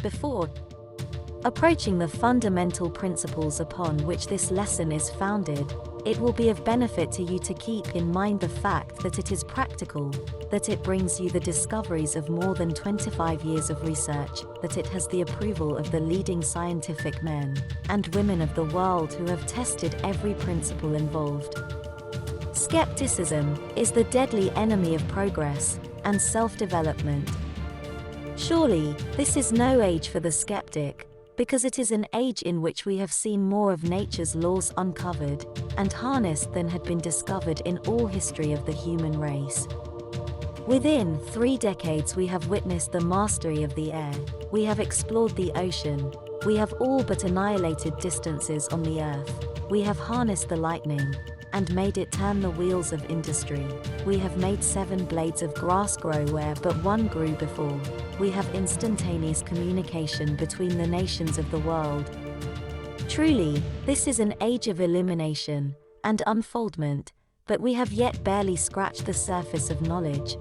before. Approaching the fundamental principles upon which this lesson is founded, it will be of benefit to you to keep in mind the fact that it is practical, that it brings you the discoveries of more than 25 years of research, that it has the approval of the leading scientific men and women of the world who have tested every principle involved. Skepticism is the deadly enemy of progress and self-development. Surely, this is no age for the skeptic, because it is an age in which we have seen more of nature's laws uncovered and harnessed than had been discovered in all history of the human race. Within 3 decades we have witnessed the mastery of the air, we have explored the ocean, we have all but annihilated distances on the earth, we have harnessed the lightning and made it turn the wheels of industry. We have made 7 blades of grass grow where but one grew before. We have instantaneous communication between the nations of the world. Truly, this is an age of illumination and unfoldment, but we have yet barely scratched the surface of knowledge.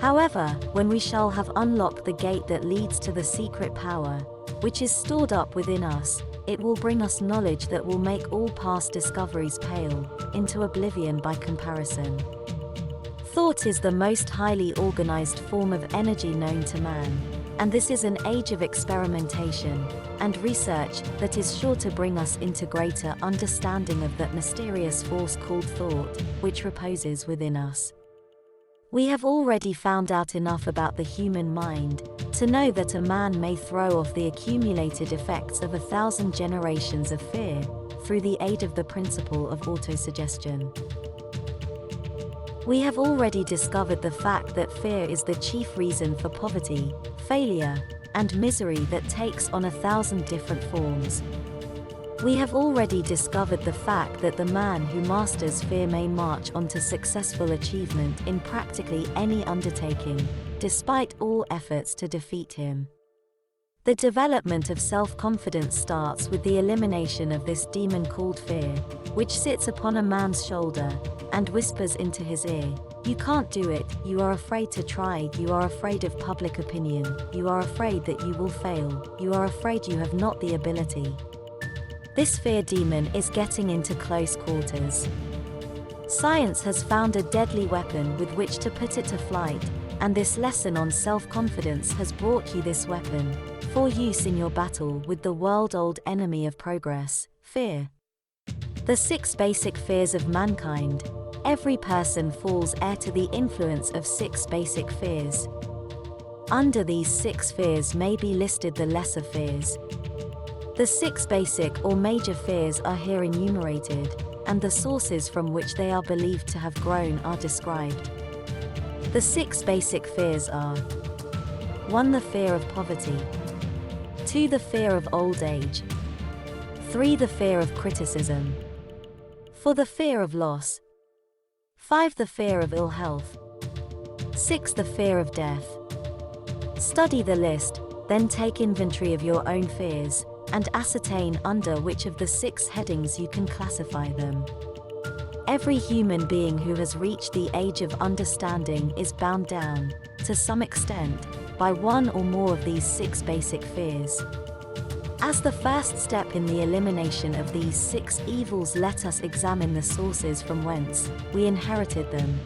However, when we shall have unlocked the gate that leads to the secret power, which is stored up within us, it will bring us knowledge that will make all past discoveries pale into oblivion by comparison. Thought is the most highly organized form of energy known to man, and this is an age of experimentation and research that is sure to bring us into greater understanding of that mysterious force called thought, which reposes within us. We have already found out enough about the human mind to know that a man may throw off the accumulated effects of 1,000 generations of fear through the aid of the principle of autosuggestion. We have already discovered the fact that fear is the chief reason for poverty, failure, and misery that takes on 1,000 different forms. We have already discovered the fact that the man who masters fear may march on to successful achievement in practically any undertaking, despite all efforts to defeat him. The development of self-confidence starts with the elimination of this demon called fear, which sits upon a man's shoulder and whispers into his ear, "You can't do it, you are afraid to try, you are afraid of public opinion, you are afraid that you will fail, you are afraid you have not the ability." This fear demon is getting into close quarters. Science has found a deadly weapon with which to put it to flight, and this lesson on self-confidence has brought you this weapon for use in your battle with the world-old enemy of progress, fear. The 6 basic fears of mankind. Every person falls heir to the influence of 6 basic fears. Under these 6 fears may be listed the lesser fears. The 6 basic or major fears are here enumerated, and the sources from which they are believed to have grown are described. The 6 basic fears are: 1. The fear of poverty. 2. The fear of old age. 3. The fear of criticism. 4. The fear of loss. 5. The fear of ill health. 6. The fear of death. Study the list, then take inventory of your own fears, and ascertain under which of the 6 headings you can classify them. Every human being who has reached the age of understanding is bound down, to some extent, by one or more of these 6 basic fears. As the first step in the elimination of these 6 evils, let us examine the sources from whence we inherited them.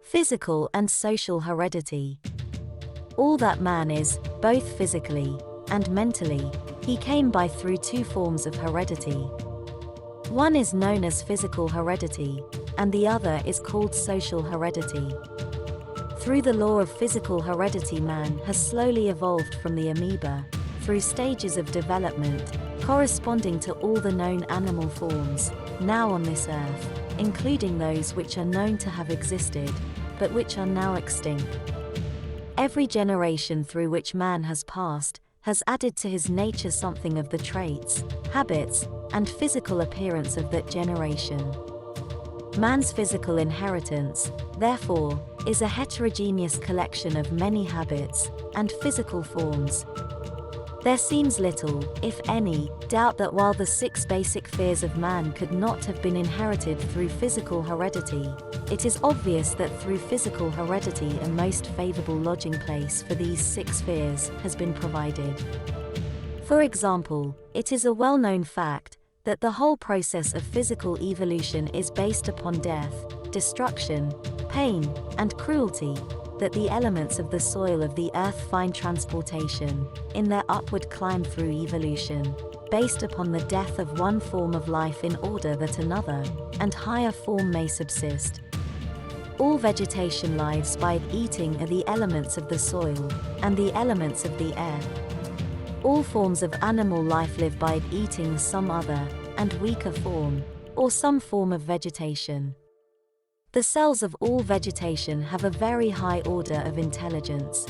Physical and social heredity. All that man is, both physically and mentally, he came by through 2 forms of heredity. One is known as physical heredity, and the other is called social heredity. Through the law of physical heredity, man has slowly evolved from the amoeba, through stages of development, corresponding to all the known animal forms, now on this earth, including those which are known to have existed, but which are now extinct. Every generation through which man has passed, has added to his nature something of the traits, habits, and physical appearance of that generation. Man's physical inheritance, therefore, is a heterogeneous collection of many habits and physical forms. There seems little, if any, doubt that while the 6 basic fears of man could not have been inherited through physical heredity, it is obvious that through physical heredity a most favorable lodging place for these 6 fears has been provided. For example, it is a well-known fact that the whole process of physical evolution is based upon death, destruction, pain, and cruelty, that the elements of the soil of the earth find transportation, in their upward climb through evolution, based upon the death of one form of life in order that another, and higher form may subsist. All vegetation lives by eating are the elements of the soil, and the elements of the air. All forms of animal life live by eating some other, and weaker form, or some form of vegetation. The cells of all vegetation have a very high order of intelligence.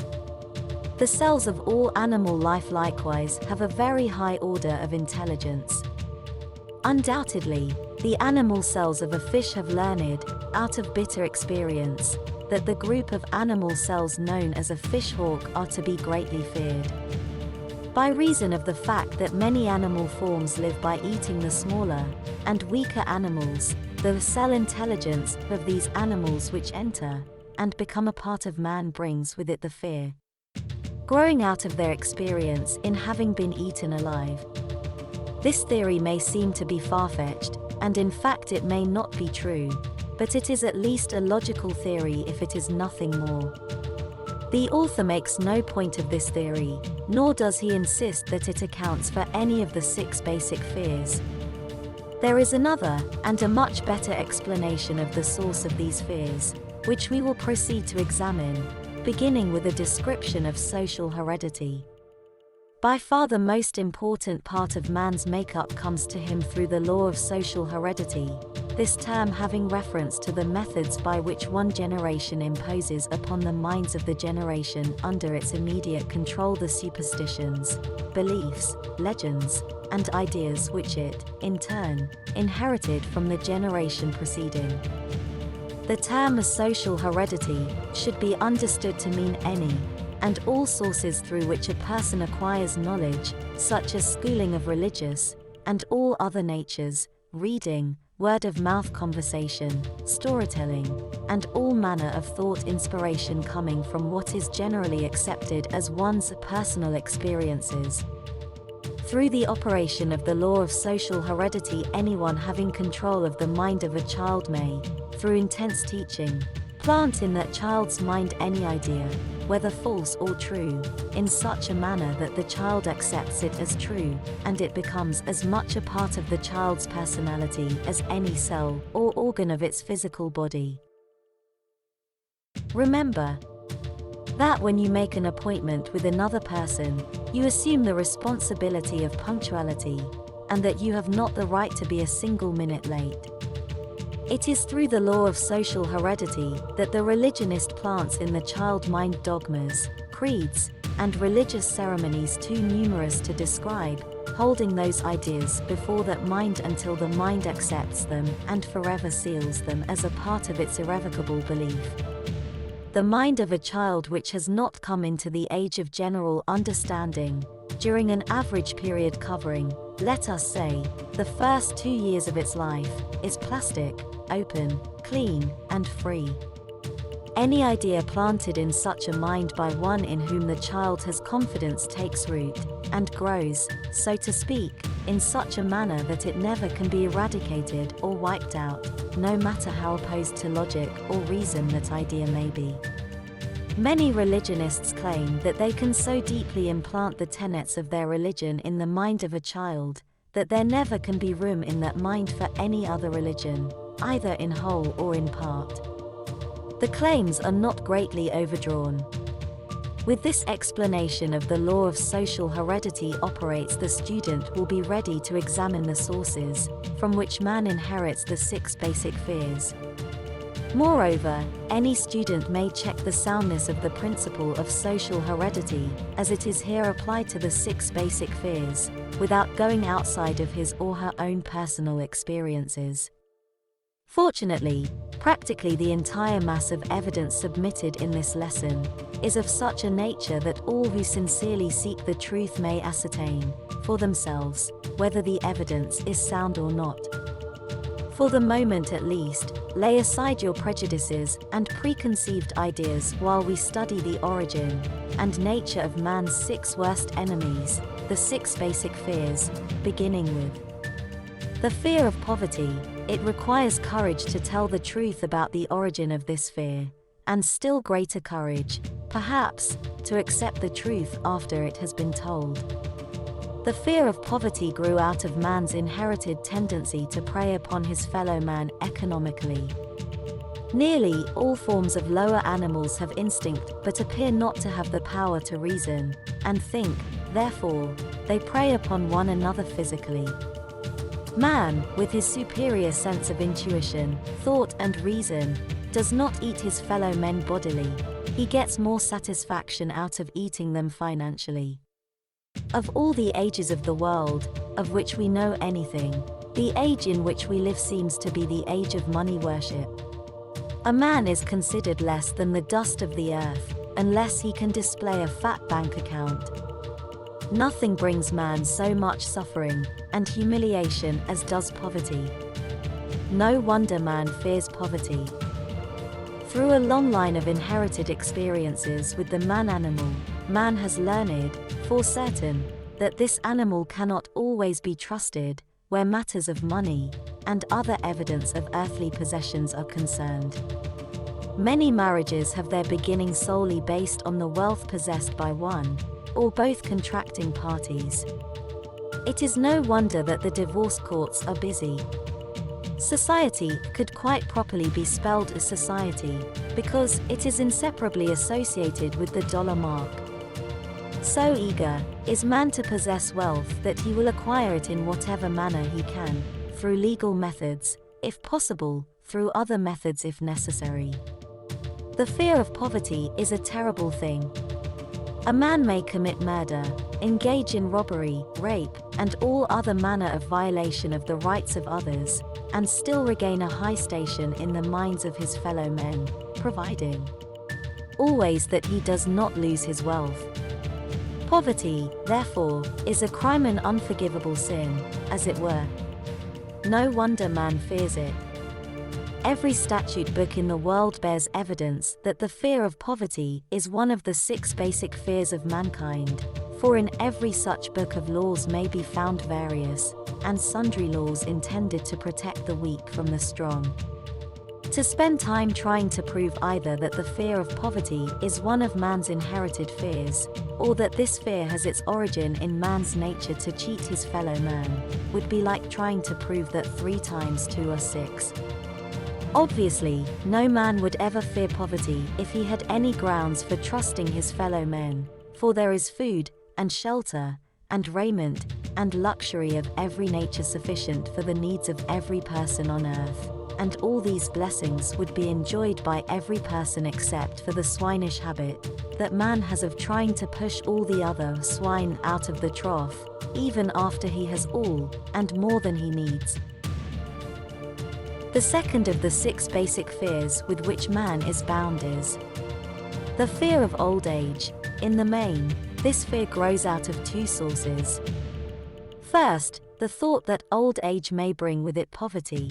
The cells of all animal life likewise have a very high order of intelligence. Undoubtedly, the animal cells of a fish have learned, out of bitter experience, that the group of animal cells known as a fish hawk are to be greatly feared. By reason of the fact that many animal forms live by eating the smaller and weaker animals, the cell intelligence of these animals which enter and become a part of man brings with it the fear, growing out of their experience in having been eaten alive. This theory may seem to be far-fetched, and in fact it may not be true, but it is at least a logical theory if it is nothing more. The author makes no point of this theory, nor does he insist that it accounts for any of the 6 basic fears. There is another, and a much better explanation of the source of these fears, which we will proceed to examine, beginning with a description of social heredity. By far the most important part of man's makeup comes to him through the law of social heredity, this term having reference to the methods by which one generation imposes upon the minds of the generation under its immediate control the superstitions, beliefs, legends, and ideas which it, in turn, inherited from the generation preceding. The term social heredity should be understood to mean any and all sources through which a person acquires knowledge, such as schooling of religious and all other natures, reading, word-of-mouth conversation, storytelling, and all manner of thought inspiration coming from what is generally accepted as one's personal experiences. Through the operation of the law of social heredity, anyone having control of the mind of a child may, through intense teaching, plant in that child's mind any idea, whether false or true, in such a manner that the child accepts it as true, and it becomes as much a part of the child's personality as any cell or organ of its physical body. Remember that when you make an appointment with another person, you assume the responsibility of punctuality, and that you have not the right to be a single minute late. It is through the law of social heredity that the religionist plants in the child mind dogmas, creeds, and religious ceremonies too numerous to describe, holding those ideas before that mind until the mind accepts them and forever seals them as a part of its irrevocable belief. The mind of a child which has not come into the age of general understanding, during an average period covering, let us say, the first 2 years of its life, is plastic, open, clean, and free. Any idea planted in such a mind by one in whom the child has confidence takes root, and grows, so to speak, in such a manner that it never can be eradicated or wiped out, no matter how opposed to logic or reason that idea may be. Many religionists claim that they can so deeply implant the tenets of their religion in the mind of a child, that there never can be room in that mind for any other religion, either in whole or in part. The claims are not greatly overdrawn. With this explanation of the law of social heredity operates, the student will be ready to examine the sources from which man inherits the 6 basic fears. Moreover, any student may check the soundness of the principle of social heredity, as it is here applied to the 6 basic fears, without going outside of his or her own personal experiences. Fortunately, practically the entire mass of evidence submitted in this lesson is of such a nature that all who sincerely seek the truth may ascertain, for themselves, whether the evidence is sound or not. For the moment at least, lay aside your prejudices and preconceived ideas while we study the origin and nature of man's 6 worst enemies, the 6 basic fears, beginning with the fear of poverty. It requires courage to tell the truth about the origin of this fear, and still greater courage, perhaps, to accept the truth after it has been told. The fear of poverty grew out of man's inherited tendency to prey upon his fellow man economically. Nearly all forms of lower animals have instinct but appear not to have the power to reason and think, therefore, they prey upon one another physically. Man, with his superior sense of intuition, thought and reason, does not eat his fellow men bodily, he gets more satisfaction out of eating them financially. Of all the ages of the world, of which we know anything, the age in which we live seems to be the age of money worship. A man is considered less than the dust of the earth, unless he can display a fat bank account. Nothing brings man so much suffering and humiliation as does poverty. No wonder man fears poverty. Through a long line of inherited experiences with the man-animal, man has learned, for certain, that this animal cannot always be trusted where matters of money and other evidence of earthly possessions are concerned. Many marriages have their beginning solely based on the wealth possessed by one or both contracting parties. It is no wonder that the divorce courts are busy. Society could quite properly be spelled as society, because it is inseparably associated with the dollar mark. So eager is man to possess wealth that he will acquire it in whatever manner he can, through legal methods, if possible, through other methods if necessary. The fear of poverty is a terrible thing. A man may commit murder, engage in robbery, rape, and all other manner of violation of the rights of others, and still regain a high station in the minds of his fellow men, providing always that he does not lose his wealth. Poverty, therefore, is a crime, an unforgivable sin, as it were. No wonder man fears it. Every statute book in the world bears evidence that the fear of poverty is one of the 6 basic fears of mankind, for in every such book of laws may be found various and sundry laws intended to protect the weak from the strong. To spend time trying to prove either that the fear of poverty is one of man's inherited fears, or that this fear has its origin in man's nature to cheat his fellow man, would be like trying to prove that 3 times 2 are 6. Obviously, no man would ever fear poverty if he had any grounds for trusting his fellow men, for there is food, and shelter, and raiment, and luxury of every nature sufficient for the needs of every person on earth, and all these blessings would be enjoyed by every person except for the swinish habit that man has of trying to push all the other swine out of the trough, even after he has all, and more than he needs. The second of the 6 basic fears with which man is bound is the fear of old age. In the main, this fear grows out of 2 sources. First, the thought that old age may bring with it poverty.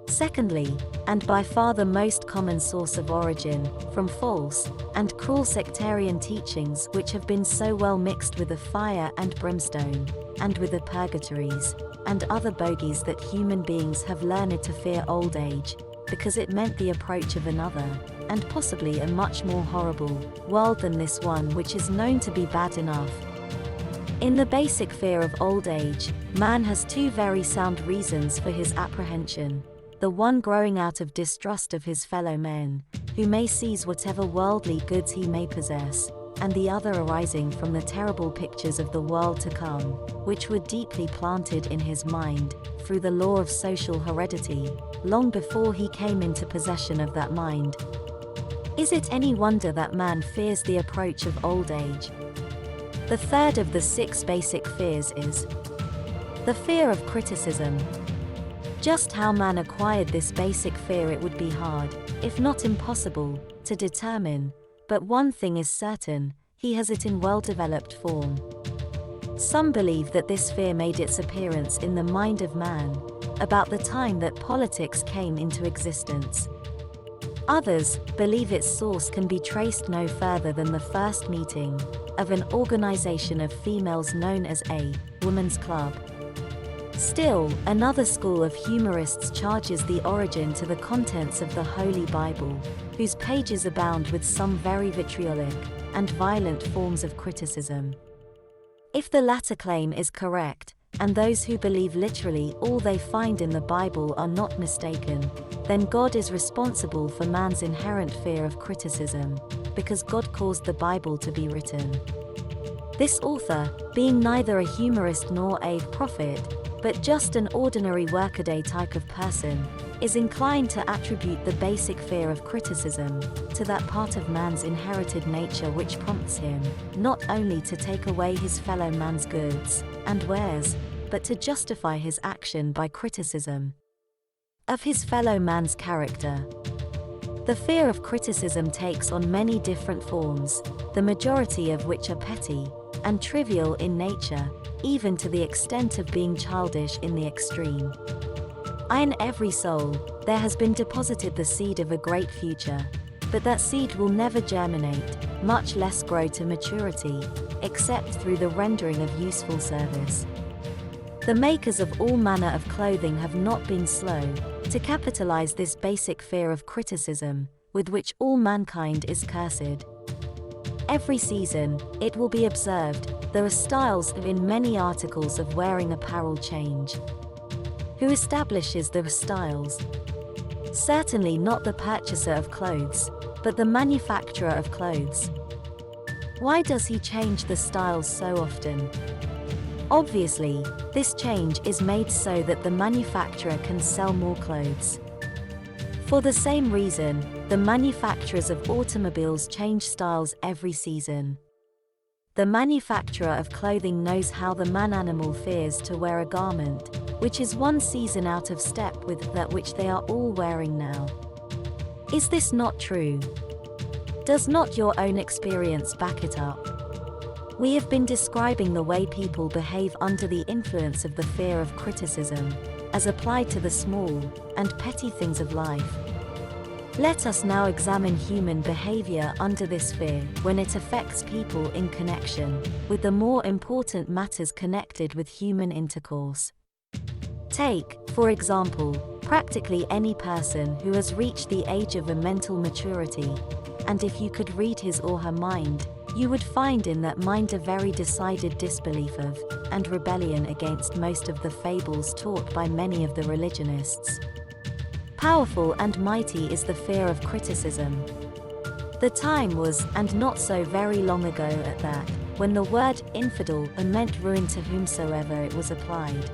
Secondly, and by far the most common source of origin, from false and cruel sectarian teachings which have been so well mixed with the fire and brimstone, and with the purgatories, and other bogies that human beings have learned to fear old age, because it meant the approach of another, and possibly a much more horrible, world than this one which is known to be bad enough. In the basic fear of old age, man has 2 very sound reasons for his apprehension. The one growing out of distrust of his fellow men, who may seize whatever worldly goods he may possess, and the other arising from the terrible pictures of the world to come, which were deeply planted in his mind, through the law of social heredity, long before he came into possession of that mind. Is it any wonder that man fears the approach of old age? The third of the 6 basic fears is the fear of criticism. Just how man acquired this basic fear it would be hard, if not impossible, to determine, but one thing is certain, he has it in well-developed form. Some believe that this fear made its appearance in the mind of man, about the time that politics came into existence. Others believe its source can be traced no further than the first meeting of an organization of females known as a women's club. Still, another school of humorists charges the origin to the contents of the Holy Bible, whose pages abound with some very vitriolic and violent forms of criticism. If the latter claim is correct, and those who believe literally all they find in the Bible are not mistaken, then God is responsible for man's inherent fear of criticism, because God caused the Bible to be written. This author, being neither a humorist nor a prophet, but just an ordinary workaday type of person, is inclined to attribute the basic fear of criticism to that part of man's inherited nature which prompts him not only to take away his fellow man's goods and wares, but to justify his action by criticism of his fellow man's character. The fear of criticism takes on many different forms, the majority of which are petty and trivial in nature, even to the extent of being childish in the extreme. In every soul, there has been deposited the seed of a great future, but that seed will never germinate, much less grow to maturity, except through the rendering of useful service. The makers of all manner of clothing have not been slow to capitalize this basic fear of criticism, with which all mankind is cursed. Every season, it will be observed, there are styles in many articles of wearing apparel change. Who establishes the styles? Certainly not the purchaser of clothes, but the manufacturer of clothes. Why does he change the styles so often? Obviously, this change is made so that the manufacturer can sell more clothes. For the same reason, the manufacturers of automobiles change styles every season. The manufacturer of clothing knows how the man-animal fears to wear a garment, which is one season out of step with that which they are all wearing now. Is this not true? Does not your own experience back it up? We have been describing the way people behave under the influence of the fear of criticism, as applied to the small and petty things of life. Let us now examine human behavior under this fear when it affects people in connection with the more important matters connected with human intercourse. Take, for example, practically any person who has reached the age of a mental maturity, and if you could read his or her mind, you would find in that mind a very decided disbelief of, and rebellion against most of the fables taught by many of the religionists. Powerful and mighty is the fear of criticism. The time was, and not so very long ago at that, when the word infidel meant ruin to whomsoever it was applied.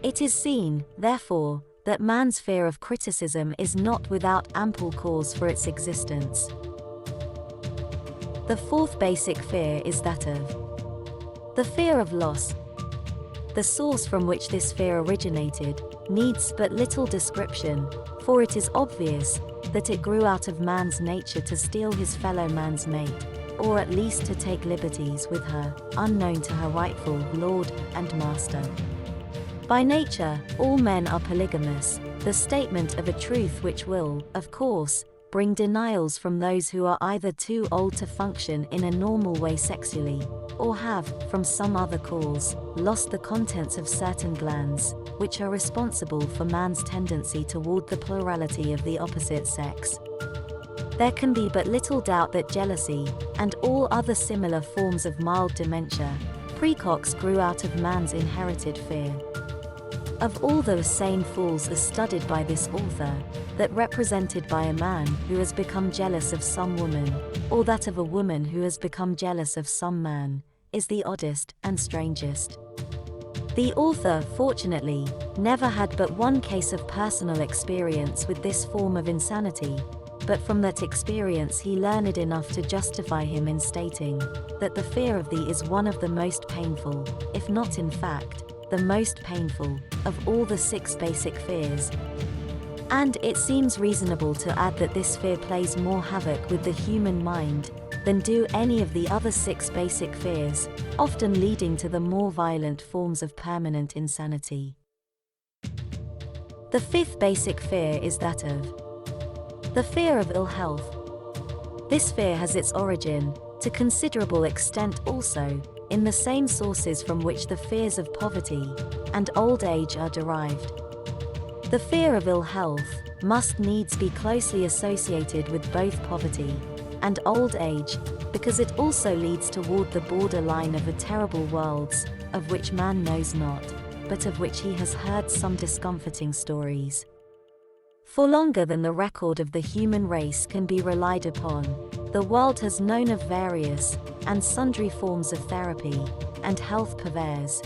It is seen, therefore, that man's fear of criticism is not without ample cause for its existence. The fourth basic fear is that of the fear of loss. The source from which this fear originated needs but little description, for it is obvious that it grew out of man's nature to steal his fellow man's mate, or at least to take liberties with her, unknown to her rightful lord and master. By nature, all men are polygamous, the statement of a truth which will, of course, bring denials from those who are either too old to function in a normal way sexually, or have, from some other cause, lost the contents of certain glands, which are responsible for man's tendency toward the plurality of the opposite sex. There can be but little doubt that jealousy, and all other similar forms of mild dementia, precox grew out of man's inherited fear. Of all those sane fools as studied by this author, that represented by a man who has become jealous of some woman, or that of a woman who has become jealous of some man, is the oddest and strangest. The author, fortunately, never had but one case of personal experience with this form of insanity, but from that experience he learned enough to justify him in stating that the fear of thee is one of the most painful, if not in fact, the most painful, of all the 6 basic fears. And it seems reasonable to add that this fear plays more havoc with the human mind than do any of the other 6 basic fears, often leading to the more violent forms of permanent insanity. The fifth basic fear is that of the fear of ill health. This fear has its origin, to considerable extent also, in the same sources from which the fears of poverty and old age are derived. The fear of ill health must needs be closely associated with both poverty and old age, because it also leads toward the borderline of a terrible worlds, of which man knows not, but of which he has heard some discomforting stories. For longer than the record of the human race can be relied upon, the world has known of various and sundry forms of therapy and health purveyors.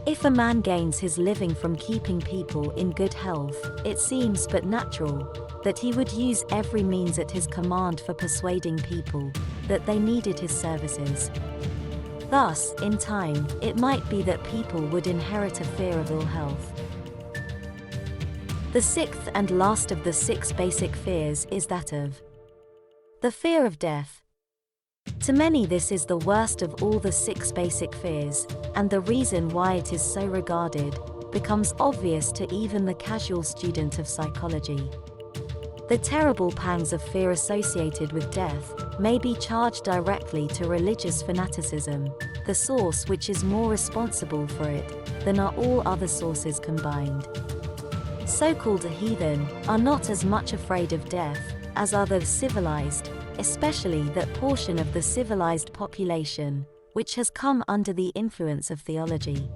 If a man gains his living from keeping people in good health, it seems but natural that he would use every means at his command for persuading people that they needed his services. Thus, in time, it might be that people would inherit a fear of ill health. The sixth and last of the 6 basic fears is that of the fear of death. To many, this is the worst of all the 6 basic fears, and the reason why it is so regarded becomes obvious to even the casual student of psychology. The terrible pangs of fear associated with death may be charged directly to religious fanaticism, the source which is more responsible for it than are all other sources combined. So-called heathen are not as much afraid of death as are the civilized, especially that portion of the civilized population which has come under the influence of theology.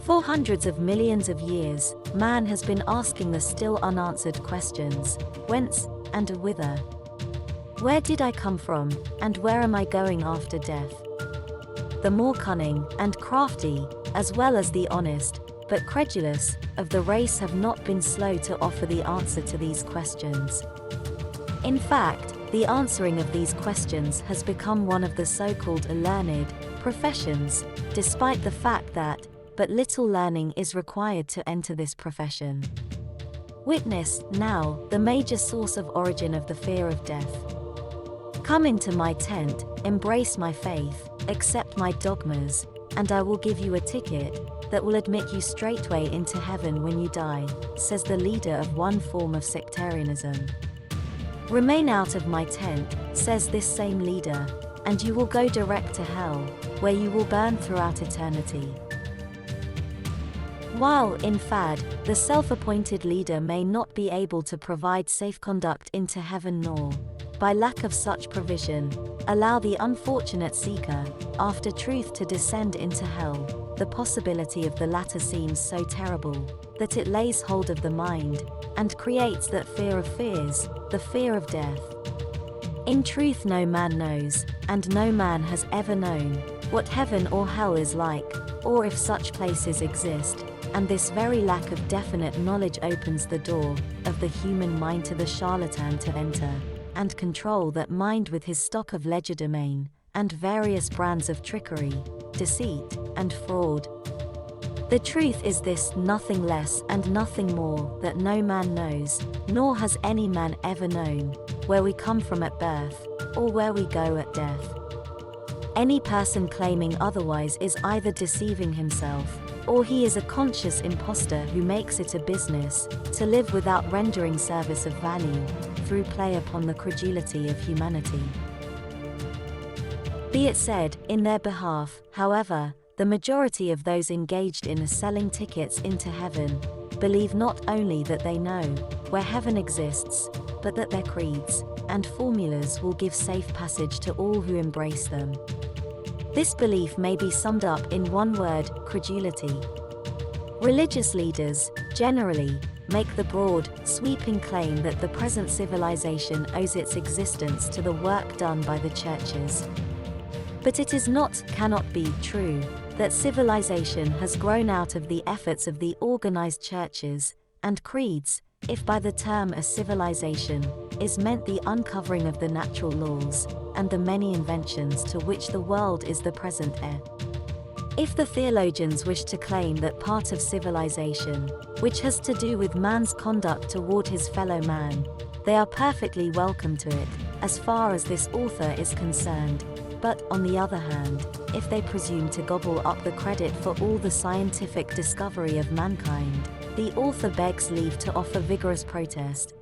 For hundreds of millions of years, man has been asking the still unanswered questions: whence and whither? Where did I come from, and where am I going after death? The more cunning and crafty, as well as the honest, but credulous, of the race have not been slow to offer the answer to these questions. In fact, the answering of these questions has become one of the so-called learned professions, despite the fact that but little learning is required to enter this profession. Witness, now, the major source of origin of the fear of death. Come into my tent, embrace my faith, accept my dogmas, and I will give you a ticket that will admit you straightway into heaven when you die, says the leader of one form of sectarianism. Remain out of my tent, says this same leader, and you will go direct to hell, where you will burn throughout eternity. While, in fact, the self-appointed leader may not be able to provide safe conduct into heaven nor, by lack of such provision, allow the unfortunate seeker after truth to descend into hell, the possibility of the latter seems so terrible that it lays hold of the mind and creates that fear of fears, the fear of death. In truth, no man knows, and no man has ever known, what heaven or hell is like, or if such places exist, and this very lack of definite knowledge opens the door of the human mind to the charlatan to enter and control that mind with his stock of legerdemain and various brands of trickery, deceit, and fraud. The truth is this: nothing less and nothing more, that no man knows, nor has any man ever known, where we come from at birth, or where we go at death. Any person claiming otherwise is either deceiving himself, or he is a conscious impostor who makes it a business to live without rendering service of value, through play upon the credulity of humanity. Be it said, in their behalf, however, the majority of those engaged in selling tickets into heaven believe not only that they know where heaven exists, but that their creeds and formulas will give safe passage to all who embrace them. This belief may be summed up in one word: credulity. Religious leaders, generally, make the broad, sweeping claim that the present civilization owes its existence to the work done by the churches. But it is not, cannot be, true that civilization has grown out of the efforts of the organized churches and creeds, if by the term a civilization is meant the uncovering of the natural laws and the many inventions to which the world is the present heir. If the theologians wish to claim that part of civilization, which has to do with man's conduct toward his fellow man, they are perfectly welcome to it, as far as this author is concerned. But, on the other hand, if they presume to gobble up the credit for all the scientific discovery of mankind, The author begs leave to offer vigorous protest.